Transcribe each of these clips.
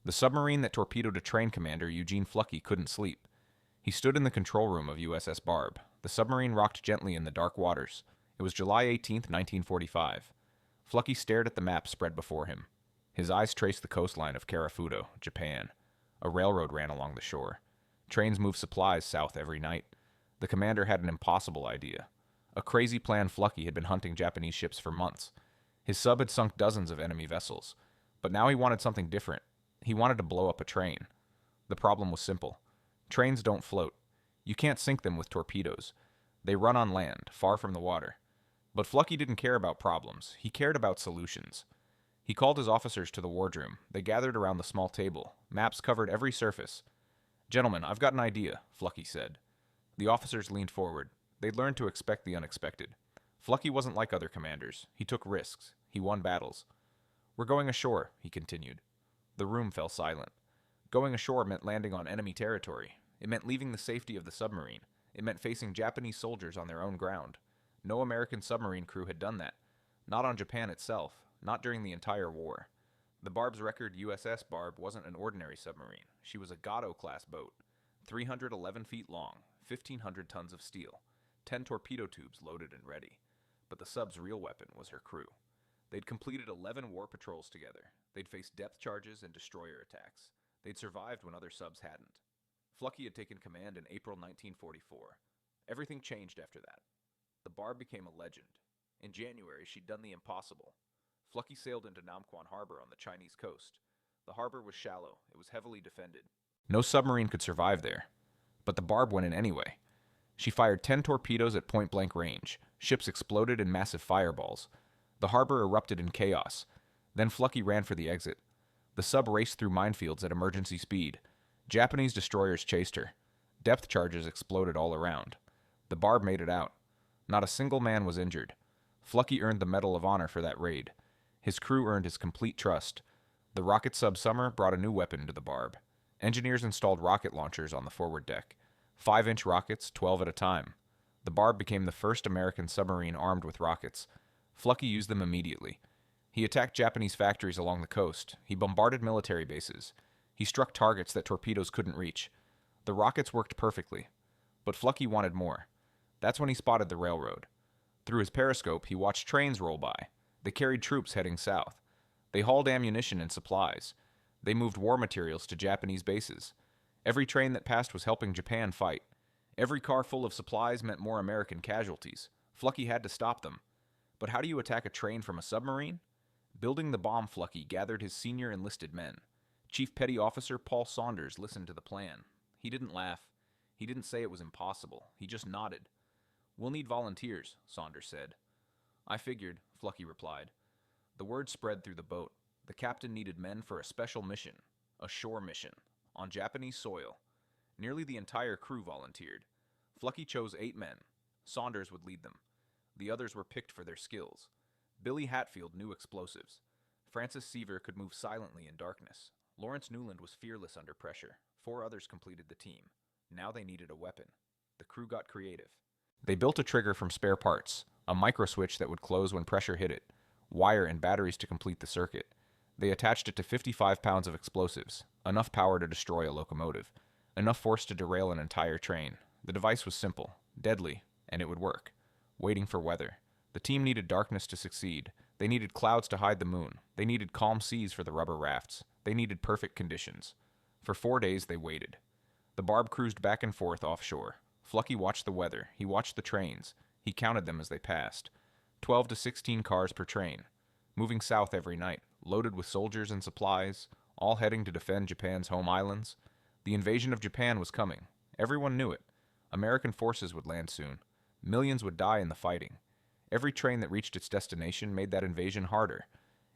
The submarine that torpedoed a train commander, Eugene Fluckey, couldn't sleep. He stood in the control room of USS Barb. The submarine rocked gently in the dark waters. It was July 18th, 1945. Fluckey stared at the map spread before him. His eyes traced the coastline of Karafuto, Japan. A railroad ran along the shore. Trains moved supplies south every night. The commander had an impossible idea. A crazy plan. Fluckey had been hunting Japanese ships for months. His sub had sunk dozens of enemy vessels. But now he wanted something different. He wanted to blow up a train. The problem was simple. Trains don't float. You can't sink them with torpedoes. They run on land, far from the water. But Fluckey didn't care about problems. He cared about solutions. He called his officers to the wardroom. They gathered around the small table. Maps covered every surface. "Gentlemen, I've got an idea," Fluckey said. The officers leaned forward. They'd learned to expect the unexpected. Fluckey wasn't like other commanders. He took risks. He won battles. "We're going ashore," he continued. The room fell silent. Going ashore meant landing on enemy territory. It meant leaving the safety of the submarine. It meant facing Japanese soldiers on their own ground. No American submarine crew had done that. Not on Japan itself. Not during the entire war. The Barb's record USS Barb wasn't an ordinary submarine. She was a Gato-class boat. 311 feet long, 1,500 tons of steel, 10 torpedo tubes loaded and ready. But the sub's real weapon was her crew. They'd completed 11 war patrols together. They'd faced depth charges and destroyer attacks. They'd survived when other subs hadn't. Fluckey had taken command in April 1944. Everything changed after that. The Barb became a legend. In January, she'd done the impossible. Fluckey sailed into Namquan Harbor on the Chinese coast. The harbor was shallow. It was heavily defended. No submarine could survive there. But the Barb went in anyway. She fired 10 torpedoes at point-blank range. Ships exploded in massive fireballs. The harbor erupted in chaos. Then Fluckey ran for the exit. The sub raced through minefields at emergency speed. Japanese destroyers chased her. Depth charges exploded all around. The Barb made it out. Not a single man was injured. Fluckey earned the Medal of Honor for that raid. His crew earned his complete trust. The rocket sub Summer brought a new weapon to the Barb. Engineers installed rocket launchers on the forward deck. 5-inch rockets, 12 at a time. The Barb became the first American submarine armed with rockets. Fluckey used them immediately. He attacked Japanese factories along the coast. He bombarded military bases. He struck targets that torpedoes couldn't reach. The rockets worked perfectly. But Fluckey wanted more. That's when he spotted the railroad. Through his periscope, he watched trains roll by. They carried troops heading south. They hauled ammunition and supplies. They moved war materials to Japanese bases. Every train that passed was helping Japan fight. Every car full of supplies meant more American casualties. Fluckey had to stop them. But how do you attack a train from a submarine? Building the bomb, Fluckey gathered his senior enlisted men. Chief Petty Officer Paul Saunders listened to the plan. He didn't laugh. He didn't say it was impossible. He just nodded. "We'll need volunteers," Saunders said. "I figured," Fluckey replied. The word spread through the boat. The captain needed men for a special mission, a shore mission, on Japanese soil. Nearly the entire crew volunteered. Fluckey chose 8 men. Saunders would lead them. The others were picked for their skills. Billy Hatfield knew explosives. Francis Seaver could move silently in darkness. Lawrence Newland was fearless under pressure. 4 others completed the team. Now they needed a weapon. The crew got creative. They built a trigger from spare parts, a microswitch that would close when pressure hit it, wire and batteries to complete the circuit. They attached it to 55 pounds of explosives, enough power to destroy a locomotive, enough force to derail an entire train. The device was simple, deadly, and it would work. Waiting for weather. The team needed darkness to succeed. They needed clouds to hide the moon. They needed calm seas for the rubber rafts. They needed perfect conditions. For 4 days they waited. The Barb cruised back and forth offshore. Fluckey watched the weather. He watched the trains. He counted them as they passed. 12 to 16 cars per train. Moving south every night, loaded with soldiers and supplies, all heading to defend Japan's home islands. The invasion of Japan was coming. Everyone knew it. American forces would land soon. Millions would die in the fighting. Every train that reached its destination made that invasion harder.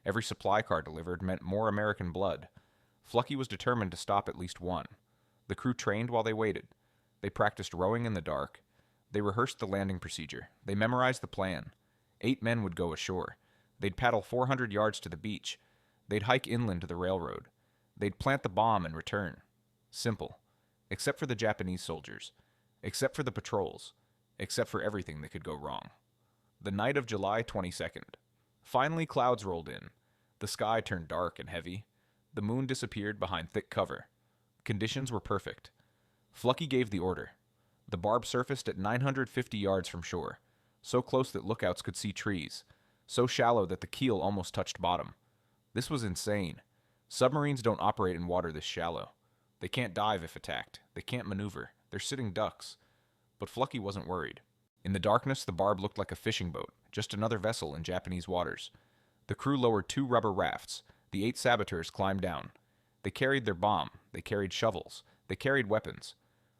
Every supply car delivered meant more American blood. Fluckey was determined to stop at least one. The crew trained while they waited. They practiced rowing in the dark. They rehearsed the landing procedure. They memorized the plan. 8 men would go ashore. They'd paddle 400 yards to the beach. They'd hike inland to the railroad. They'd plant the bomb and return. Simple. Except for the Japanese soldiers. Except for the patrols. Except for everything that could go wrong. The night of July 22nd. Finally, clouds rolled in. The sky turned dark and heavy. The moon disappeared behind thick cover. Conditions were perfect. Flucky gave the order. The barb surfaced at 950 yards from shore, so close that lookouts could see trees, so shallow that the keel almost touched bottom. This was insane. Submarines don't operate in water this shallow. They can't dive if attacked. They can't maneuver. They're sitting ducks. But Flucky wasn't worried. In the darkness, the barb looked like a fishing boat, just another vessel in Japanese waters. The crew lowered 2 rubber rafts. The 8 saboteurs climbed down. They carried their bomb. They carried shovels. They carried weapons.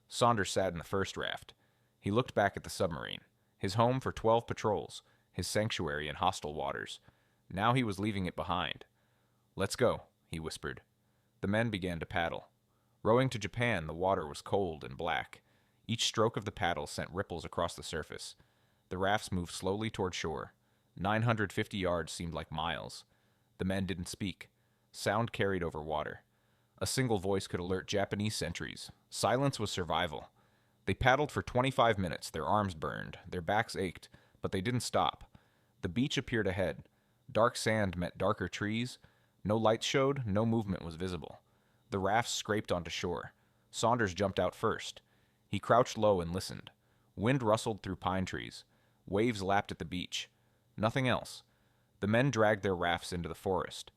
Saunders sat in the first raft. He looked back at the submarine, his home for 12 patrols, his sanctuary in hostile waters. Now he was leaving it behind. "Let's go," he whispered. The men began to paddle. Rowing to Japan, the water was cold and black. Each stroke of the paddle sent ripples across the surface. The rafts moved slowly toward shore. 950 yards seemed like miles. The men didn't speak. Sound carried over water. A single voice could alert Japanese sentries. Silence was survival. They paddled for 25 minutes, their arms burned, their backs ached, but they didn't stop. The beach appeared ahead. Dark sand met darker trees. No lights showed, no movement was visible. The rafts scraped onto shore. Saunders jumped out first. He crouched low and listened. Wind rustled through pine trees. Waves lapped at the beach. Nothing else. The men dragged their rafts into the forest.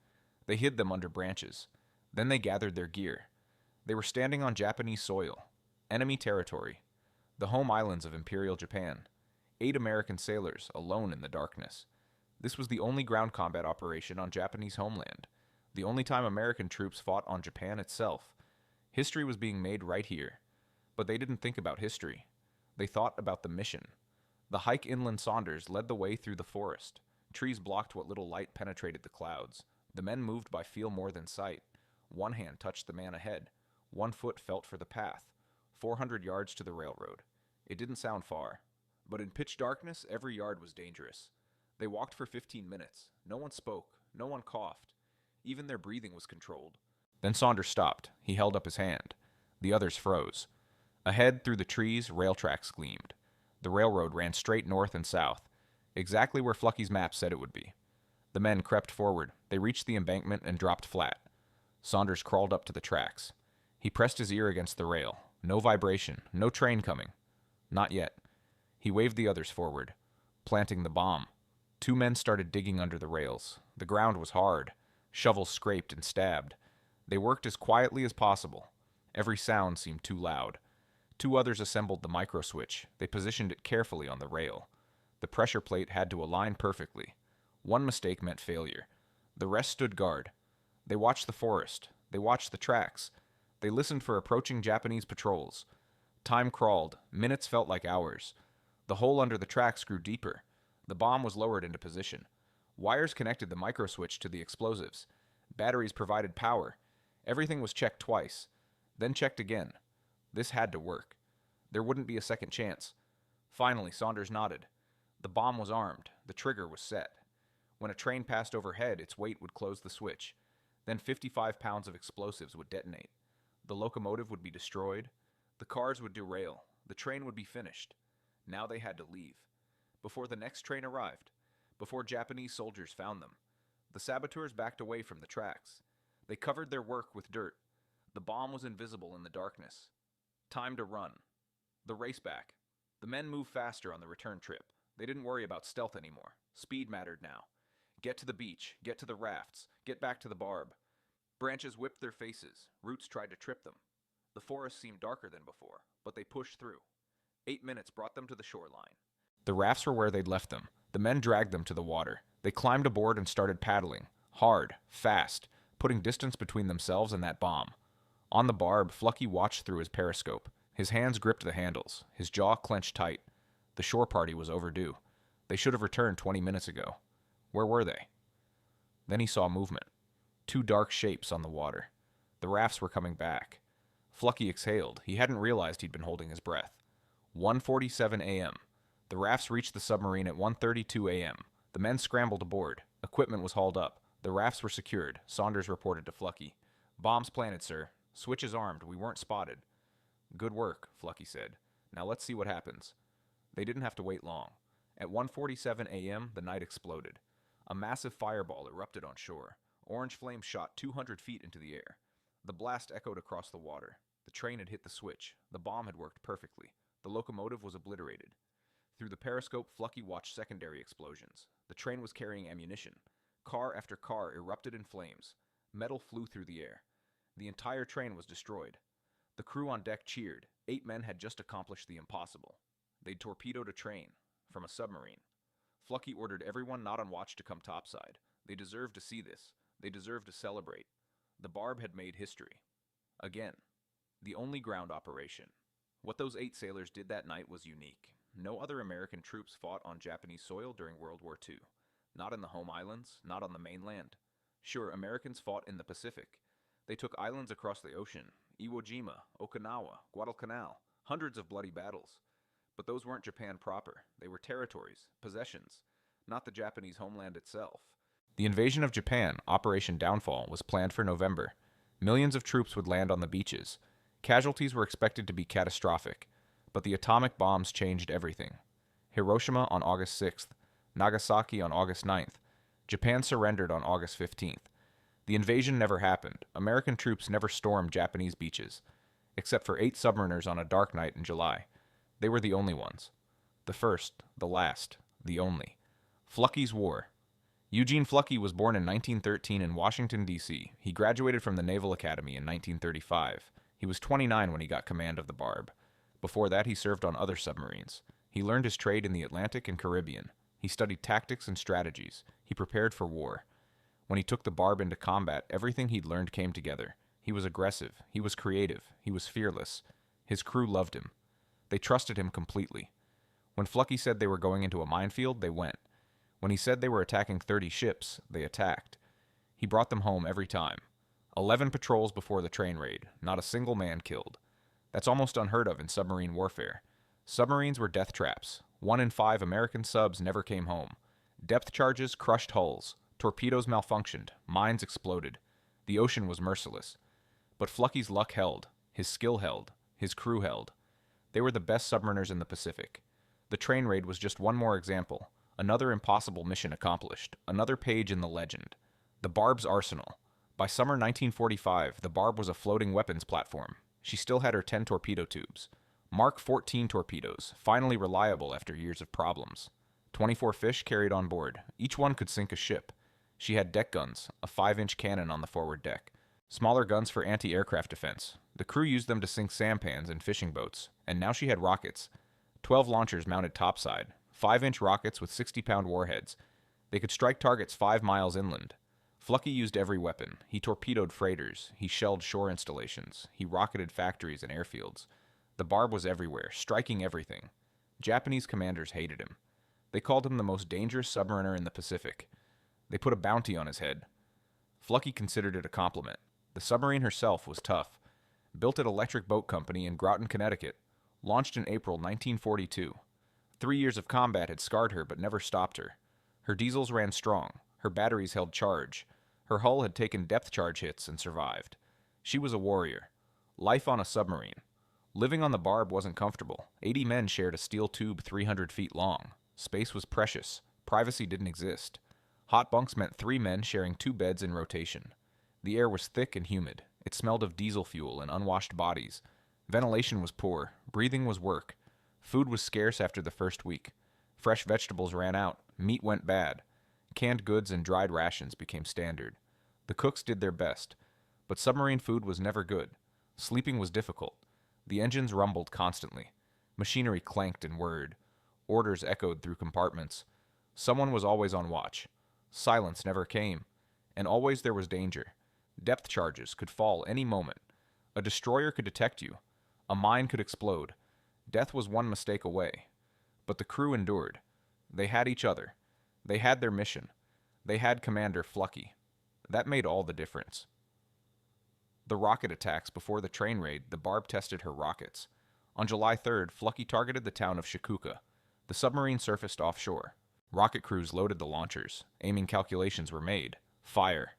They hid them under branches. Then they gathered their gear. They were standing on Japanese soil. Enemy territory. The home islands of Imperial Japan. 8 American sailors, alone in the darkness. This was the only ground combat operation on Japanese homeland. The only time American troops fought on Japan itself. History was being made right here. But they didn't think about history. They thought about the mission. The hike inland Saunders led the way through the forest. Trees blocked what little light penetrated the clouds. The men moved by feel more than sight. One hand touched the man ahead. One foot felt for the path. 400 yards to the railroad. It didn't sound far. But in pitch darkness, every yard was dangerous. They walked for 15 minutes. No one spoke. No one coughed. Even their breathing was controlled. Then Saunders stopped. He held up his hand. The others froze. Ahead, through the trees, rail tracks gleamed. The railroad ran straight north and south, exactly where Flucky's map said it would be. The men crept forward. They reached the embankment and dropped flat. Saunders crawled up to the tracks. He pressed his ear against the rail. No vibration. No train coming. Not yet. He waved the others forward, planting the bomb. 2 men started digging under the rails. The ground was hard. Shovels scraped and stabbed. They worked as quietly as possible. Every sound seemed too loud. 2 others assembled the micro switch. They positioned it carefully on the rail. The pressure plate had to align perfectly. One mistake meant failure. The rest stood guard. They watched the forest. They watched the tracks. They listened for approaching Japanese patrols. Time crawled. Minutes felt like hours. The hole under the tracks grew deeper. The bomb was lowered into position. Wires connected the micro switch to the explosives. Batteries provided power. Everything was checked twice. Then checked again. This had to work. There wouldn't be a second chance. Finally, Saunders nodded. The bomb was armed. The trigger was set. When a train passed overhead, its weight would close the switch. Then 55 pounds of explosives would detonate. The locomotive would be destroyed. The cars would derail. The train would be finished. Now they had to leave. Before the next train arrived. Before Japanese soldiers found them. The saboteurs backed away from the tracks. They covered their work with dirt. The bomb was invisible in the darkness. Time to run. The race back. The men moved faster on the return trip. They didn't worry about stealth anymore. Speed mattered now. Get to the beach. Get to the rafts. Get back to the barb. Branches whipped their faces. Roots tried to trip them. The forest seemed darker than before, but they pushed through. 8 minutes brought them to the shoreline. The rafts were where they'd left them. The men dragged them to the water. They climbed aboard and started paddling. Hard. Fast. Putting distance between themselves and that bomb. On the barb, Flucky watched through his periscope. His hands gripped the handles. His jaw clenched tight. The shore party was overdue. They should have returned 20 minutes ago. Where were they? Then he saw movement. 2 dark shapes on the water. The rafts were coming back. Flucky exhaled. He hadn't realized he'd been holding his breath. 1:47 a.m. The rafts reached the submarine at 1:32 a.m. The men scrambled aboard. Equipment was hauled up. The rafts were secured. Saunders reported to Flucky. "Bombs planted, sir. Switches armed. We weren't spotted." "Good work," Flucky said. "Now let's see what happens." They didn't have to wait long. At 1:47 a.m., the night exploded. A massive fireball erupted on shore. Orange flames shot 200 feet into the air. The blast echoed across the water. The train had hit the switch. The bomb had worked perfectly. The locomotive was obliterated. Through the periscope, Flucky watched secondary explosions. The train was carrying ammunition. Car after car erupted in flames. Metal flew through the air. The entire train was destroyed. The crew on deck cheered. 8 men had just accomplished the impossible. They'd torpedoed a train from a submarine. Flucky ordered everyone not on watch to come topside. They deserved to see this. They deserved to celebrate. The Barb had made history. Again. The only ground operation. What those 8 sailors did that night was unique. No other American troops fought on Japanese soil during World War II. Not in the home islands, not on the mainland. Sure, Americans fought in the Pacific. They took islands across the ocean, Iwo Jima, Okinawa, Guadalcanal, hundreds of bloody battles. But those weren't Japan proper. They were territories, possessions, not the Japanese homeland itself. The invasion of Japan, Operation Downfall, was planned for November. Millions of troops would land on the beaches. Casualties were expected to be catastrophic, but the atomic bombs changed everything. Hiroshima on August 6th, Nagasaki on August 9th. Japan surrendered on August 15th. The invasion never happened. American troops never stormed Japanese beaches, except for 8 submariners on a dark night in July. They were the only ones. The first, the last, the only. Flucky's War. Eugene Flucky was born in 1913 in Washington, D.C. He graduated from the Naval Academy in 1935. He was 29 when he got command of the Barb. Before that, he served on other submarines. He learned his trade in the Atlantic and Caribbean. He studied tactics and strategies. He prepared for war. When he took the Barb into combat, everything he'd learned came together. He was aggressive. He was creative. He was fearless. His crew loved him. They trusted him completely. When Flucky said they were going into a minefield, they went. When he said they were attacking 30 ships, they attacked. He brought them home every time. 11 patrols before the train raid, not a single man killed. That's almost unheard of in submarine warfare. Submarines were death traps. 1 in 5 American subs never came home. Depth charges crushed hulls. Torpedoes malfunctioned. Mines exploded. The ocean was merciless. But Flucky's luck held. His skill held. His crew held. They were the best submariners in the Pacific. The train raid was just one more example. Another impossible mission accomplished. Another page in the legend. The Barb's arsenal. By summer 1945, the Barb was a floating weapons platform. She still had her 10 torpedo tubes. Mark 14 torpedoes, finally reliable after years of problems. 24 fish carried on board. Each one could sink a ship. She had deck guns, a 5-inch cannon on the forward deck. Smaller guns for anti-aircraft defense. The crew used them to sink sampans and fishing boats. And now she had rockets. 12 launchers mounted topside. 5-inch rockets with 60-pound warheads. They could strike targets 5 miles inland. Flucky used every weapon. He torpedoed freighters. He shelled shore installations. He rocketed factories and airfields. The Barb was everywhere, striking everything. Japanese commanders hated him. They called him the most dangerous submariner in the Pacific. They put a bounty on his head. Flucky considered it a compliment. The submarine herself was tough. Built at Electric Boat Company in Groton, Connecticut. Launched in April 1942. 3 years of combat had scarred her but never stopped her. Her diesels ran strong. Her batteries held charge. Her hull had taken depth charge hits and survived. She was a warrior. Life on a submarine. Living on the Barb wasn't comfortable. 80 men shared a steel tube 300 feet long. Space was precious. Privacy didn't exist. Hot bunks meant 3 men sharing 2 beds in rotation. The air was thick and humid. It smelled of diesel fuel and unwashed bodies. Ventilation was poor. Breathing was work. Food was scarce after the first week. Fresh vegetables ran out. Meat went bad. Canned goods and dried rations became standard. The cooks did their best. But submarine food was never good. Sleeping was difficult. The engines rumbled constantly. Machinery clanked and whirred. Orders echoed through compartments. Someone was always on watch. Silence never came. And always there was danger. Depth charges could fall any moment. A destroyer could detect you. A mine could explode. Death was one mistake away. But the crew endured. They had each other. They had their mission. They had Commander Flucky. That made all the difference. The rocket attacks before the train raid, the Barb tested her rockets. On July 3rd, Flucky targeted the town of Shikuka. The submarine surfaced offshore. Rocket crews loaded the launchers. Aiming calculations were made. Fire.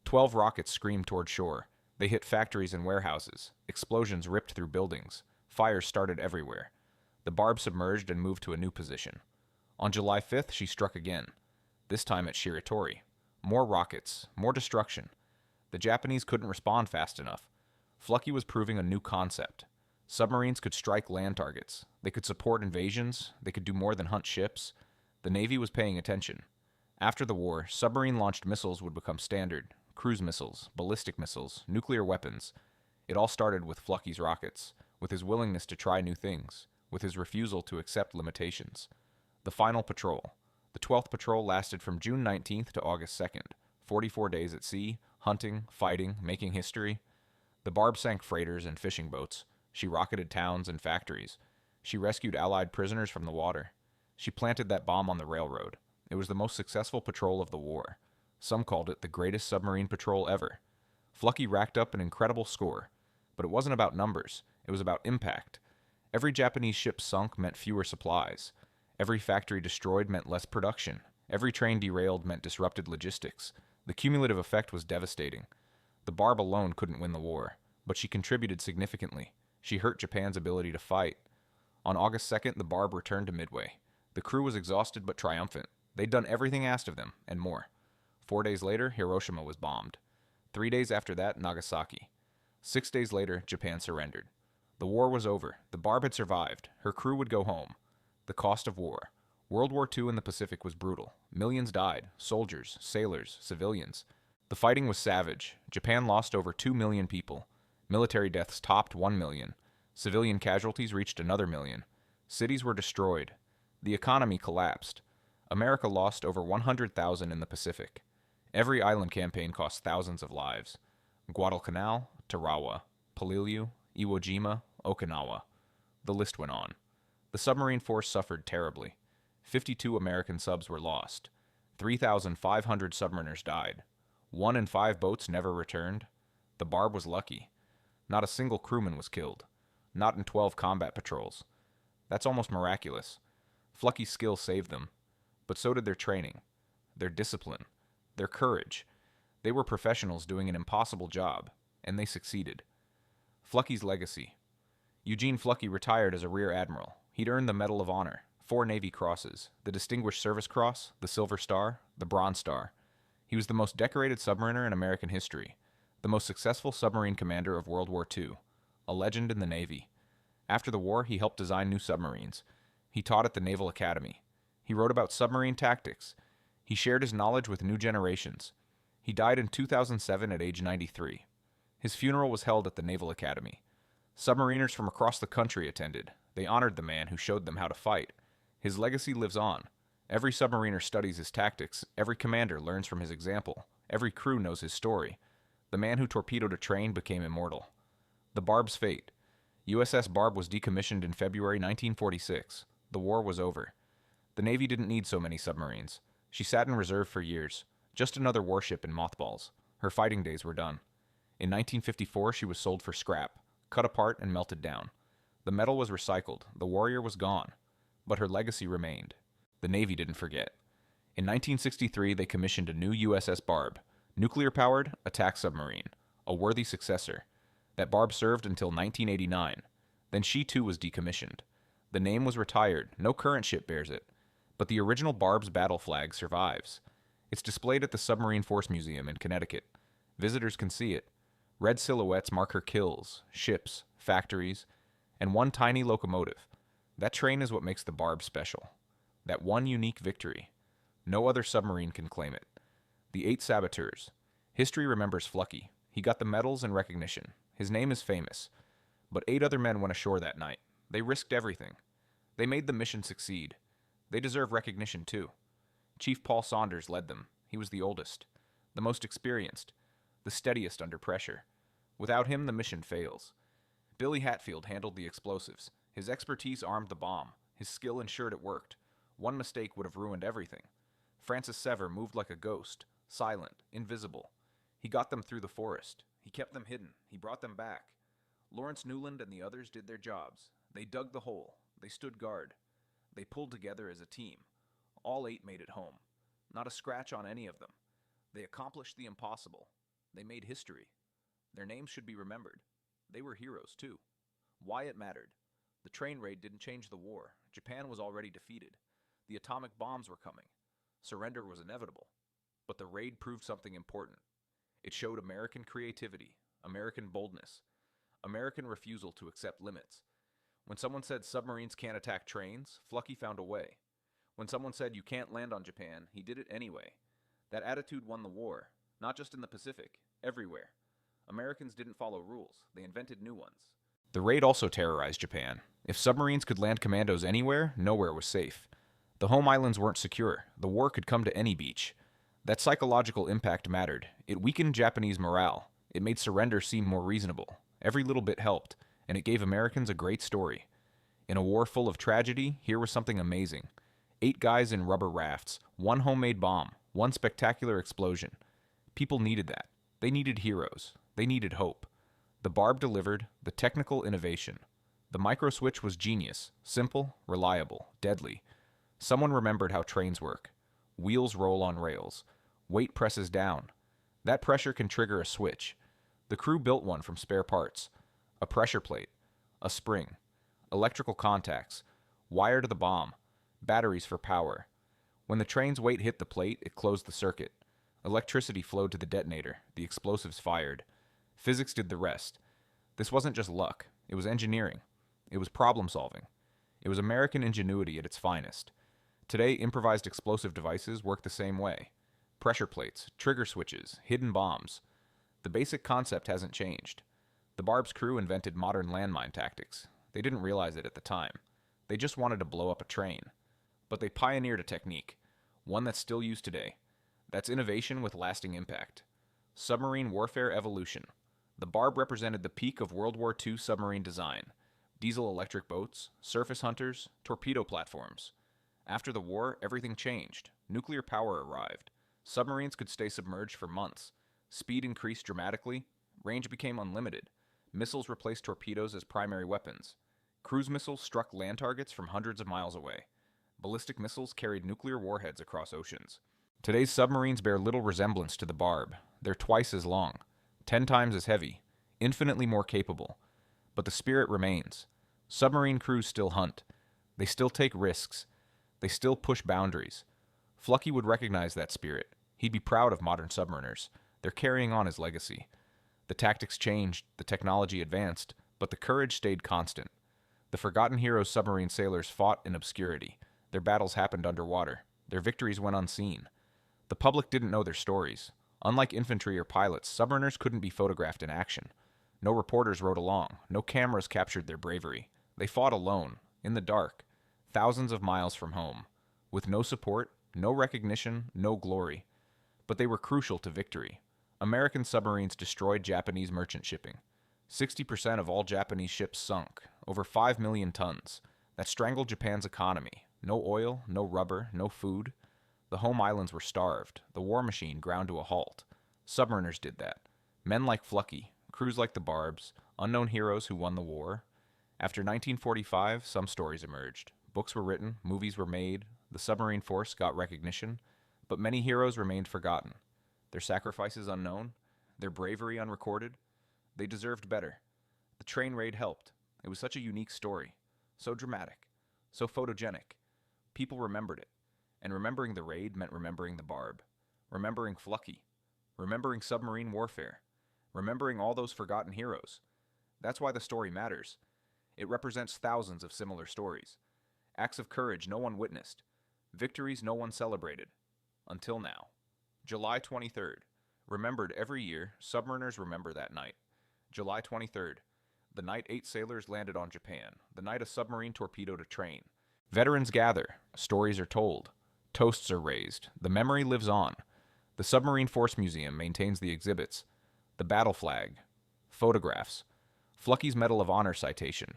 12 rockets screamed toward shore. They hit factories and warehouses. Explosions ripped through buildings. Fires started everywhere. The Barb submerged and moved to a new position. On July 5th, she struck again. This time at Shiratori. More rockets, more destruction. The Japanese couldn't respond fast enough. Flucky was proving a new concept. Submarines could strike land targets. They could support invasions. They could do more than hunt ships. The Navy was paying attention. After the war, submarine-launched missiles would become standard. Cruise missiles, ballistic missiles, nuclear weapons. It all started with Flucky's rockets, with his willingness to try new things, with his refusal to accept limitations. The final patrol. The 12th patrol lasted from June 19th to August 2nd, 44 days at sea, hunting, fighting, making history. The Barb sank freighters and fishing boats. She rocketed towns and factories. She rescued Allied prisoners from the water. She planted that bomb on the railroad. It was the most successful patrol of the war. Some called it the greatest submarine patrol ever. Flucky racked up an incredible score. But it wasn't about numbers. It was about impact. Every Japanese ship sunk meant fewer supplies. Every factory destroyed meant less production. Every train derailed meant disrupted logistics. The cumulative effect was devastating. The Barb alone couldn't win the war, but she contributed significantly. She hurt Japan's ability to fight. On August 2nd, the Barb returned to Midway. The crew was exhausted but triumphant. They'd done everything asked of them, and more. 4 days later, Hiroshima was bombed. 3 days after that, Nagasaki. 6 days later, Japan surrendered. The war was over. The Barb had survived. Her crew would go home. The cost of war. World War II in the Pacific was brutal. Millions died. Soldiers, sailors, civilians. The fighting was savage. Japan lost over 2 million people. Military deaths topped 1 million. Civilian casualties reached another million. Cities were destroyed. The economy collapsed. America lost over 100,000 in the Pacific. Every island campaign cost thousands of lives. Guadalcanal, Tarawa, Peleliu, Iwo Jima, Okinawa. The list went on. The submarine force suffered terribly. 52 American subs were lost. 3,500 submariners died. 1 in 5 boats never returned. The Barb was lucky. Not a single crewman was killed. Not in 12 combat patrols. That's almost miraculous. Flucky's skill saved them. But so did their training, their discipline, their courage. They were professionals doing an impossible job, and they succeeded. Flucky's legacy. Eugene Flucky retired as a Rear Admiral. He'd earned the Medal of Honor, 4 Navy Crosses, the Distinguished Service Cross, the Silver Star, the Bronze Star. He was the most decorated submariner in American history, the most successful submarine commander of World War II, a legend in the Navy. After the war, he helped design new submarines. He taught at the Naval Academy. He wrote about submarine tactics. He shared his knowledge with new generations. He died in 2007 at age 93. His funeral was held at the Naval Academy. Submariners from across the country attended. They honored the man who showed them how to fight. His legacy lives on. Every submariner studies his tactics. Every commander learns from his example. Every crew knows his story. The man who torpedoed a train became immortal. The Barb's fate. USS Barb was decommissioned in February 1946. The war was over. The Navy didn't need so many submarines. She sat in reserve for years. Just another warship in mothballs. Her fighting days were done. In 1954, she was sold for scrap, cut apart and melted down. The metal was recycled. The Warrior was gone. But her legacy remained. The Navy didn't forget. In 1963, they commissioned a new USS Barb, nuclear-powered attack submarine, a worthy successor. That Barb served until 1989. Then she too was decommissioned. The name was retired. No current ship bears it. But the original Barb's battle flag survives. It's displayed at the Submarine Force Museum in Connecticut. Visitors can see it. Red silhouettes mark her kills, ships, factories, and one tiny locomotive. That train is what makes the Barb special. That one unique victory. No other submarine can claim it. The 8 saboteurs. History remembers Flucky. He got the medals and recognition. His name is famous. But 8 other men went ashore that night. They risked everything. They made the mission succeed. They deserve recognition too. Chief Paul Saunders led them. He was the oldest, the most experienced, the steadiest under pressure. Without him, the mission fails. Billy Hatfield handled the explosives. His expertise armed the bomb. His skill ensured it worked. One mistake would have ruined everything. Francis Sever moved like a ghost, silent, invisible. He got them through the forest. He kept them hidden. He brought them back. Lawrence Newland and the others did their jobs. They dug the hole. They stood guard. They pulled together as a team. All 8 made it home. Not a scratch on any of them. They accomplished the impossible. They made history. Their names should be remembered. They were heroes, too. Why it mattered. The train raid didn't change the war. Japan was already defeated. The atomic bombs were coming. Surrender was inevitable. But the raid proved something important. It showed American creativity, American boldness, American refusal to accept limits. When someone said submarines can't attack trains, Flucky found a way. When someone said you can't land on Japan, he did it anyway. That attitude won the war, not just in the Pacific, everywhere. Americans didn't follow rules, they invented new ones. The raid also terrorized Japan. If submarines could land commandos anywhere, nowhere was safe. The home islands weren't secure. The war could come to any beach. That psychological impact mattered. It weakened Japanese morale. It made surrender seem more reasonable. Every little bit helped, and it gave Americans a great story. In a war full of tragedy, here was something amazing. 8 guys in rubber rafts, 1 homemade bomb, 1 spectacular explosion. People needed that. They needed heroes. They needed hope. The Barb delivered, the technical innovation. The micro switch was genius, simple, reliable, deadly. Someone remembered how trains work. Wheels roll on rails. Weight presses down. That pressure can trigger a switch. The crew built one from spare parts. A pressure plate. A spring. Electrical contacts. Wire to the bomb. Batteries for power. When the train's weight hit the plate, it closed the circuit. Electricity flowed to the detonator. The explosives fired. Physics did the rest. This wasn't just luck. It was engineering. It was problem solving. It was American ingenuity at its finest. Today, improvised explosive devices work the same way. Pressure plates, trigger switches, hidden bombs. The basic concept hasn't changed. The Barb's crew invented modern landmine tactics. They didn't realize it at the time. They just wanted to blow up a train. But they pioneered a technique, one that's still used today. That's innovation with lasting impact. Submarine warfare evolution. The Barb represented the peak of World War II submarine design. Diesel-electric boats, surface hunters, torpedo platforms. After the war, everything changed. Nuclear power arrived. Submarines could stay submerged for months. Speed increased dramatically. Range became unlimited. Missiles replaced torpedoes as primary weapons. Cruise missiles struck land targets from hundreds of miles away. Ballistic missiles carried nuclear warheads across oceans. Today's submarines bear little resemblance to the Barb. They're twice as long, 10 times as heavy, infinitely more capable. But the spirit remains. Submarine crews still hunt. They still take risks. They still push boundaries. Flucky would recognize that spirit. He'd be proud of modern submariners. They're carrying on his legacy. The tactics changed, the technology advanced, but the courage stayed constant. The forgotten heroes submarine sailors fought in obscurity. Their battles happened underwater. Their victories went unseen. The public didn't know their stories. Unlike infantry or pilots, submariners couldn't be photographed in action. No reporters rode along. No cameras captured their bravery. They fought alone, in the dark, thousands of miles from home, with no support, no recognition, no glory. But they were crucial to victory. American submarines destroyed Japanese merchant shipping. 60% of all Japanese ships sunk, over 5 million tons. That strangled Japan's economy. No oil, no rubber, no food. The home islands were starved. The war machine ground to a halt. Submariners did that. Men like Flucky, crews like the Barbs, unknown heroes who won the war. After 1945, some stories emerged. Books were written, movies were made, the submarine force got recognition, but many heroes remained forgotten. Their sacrifices unknown, their bravery unrecorded. They deserved better. The train raid helped. It was such a unique story, so dramatic, so photogenic. People remembered it, and remembering the raid meant remembering the Barb, remembering Flucky, remembering submarine warfare, remembering all those forgotten heroes. That's why the story matters. It represents thousands of similar stories. Acts of courage no one witnessed. Victories no one celebrated. Until now. July 23rd. Remembered every year, submariners remember that night. July 23rd. The night 8 sailors landed on Japan. The night a submarine torpedoed a train. Veterans gather. Stories are told. Toasts are raised. The memory lives on. The Submarine Force Museum maintains the exhibits. The battle flag. Photographs. Flucky's Medal of Honor citation.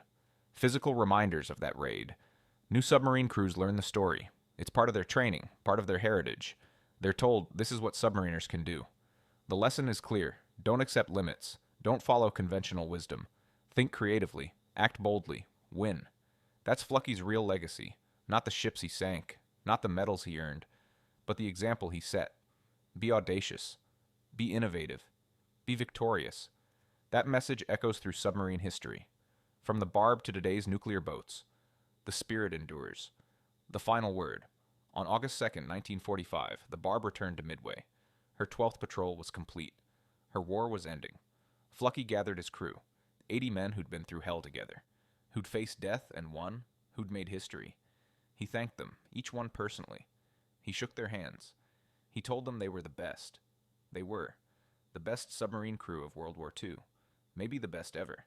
Physical reminders of that raid. New submarine crews learn the story. It's part of their training, part of their heritage. They're told this is what submariners can do. The lesson is clear. Don't accept limits. Don't follow conventional wisdom. Think creatively. Act boldly. Win. That's Flucky's real legacy. Not the ships he sank. Not the medals he earned. But the example he set. Be audacious. Be innovative. Be victorious. That message echoes through submarine history. From the Barb to today's nuclear boats. The spirit endures. The final word. On August 2nd, 1945, the Barb returned to Midway. Her 12th patrol was complete. Her war was ending. Flucky gathered his crew, 80 men who'd been through hell together, who'd faced death and won, who'd made history. He thanked them, each one personally. He shook their hands. He told them they were the best. They were. The best submarine crew of World War II. Maybe the best ever.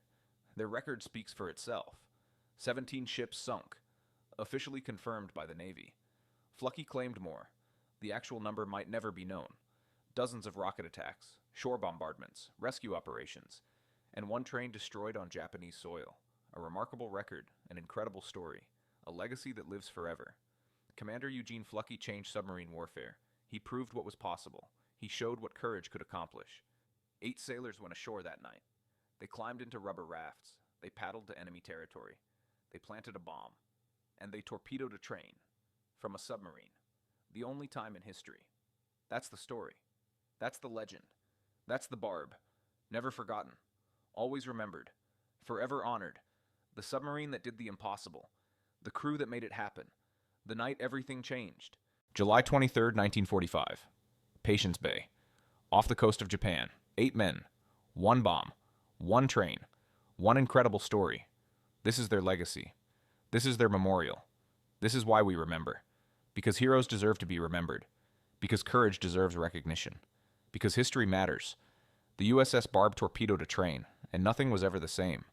Their record speaks for itself. 17 ships sunk, officially confirmed by the Navy. Flucky claimed more. The actual number might never be known. Dozens of rocket attacks, shore bombardments, rescue operations, and one train destroyed on Japanese soil. A remarkable record, an incredible story, a legacy that lives forever. Commander Eugene Flucky changed submarine warfare. He proved what was possible. He showed what courage could accomplish. 8 sailors went ashore that night. They climbed into rubber rafts. They paddled to enemy territory. They planted a bomb. And they torpedoed a train. From a submarine. The only time in history. That's the story. That's the legend. That's the Barb. Never forgotten. Always remembered. Forever honored. The submarine that did the impossible. The crew that made it happen. The night everything changed. July 23rd, 1945. Patience Bay. Off the coast of Japan. 8 men. 1 bomb. 1 train. 1 incredible story. This is their legacy. This is their memorial. This is why we remember. Because heroes deserve to be remembered. Because courage deserves recognition. Because history matters. The USS Barb torpedoed a train, and nothing was ever the same.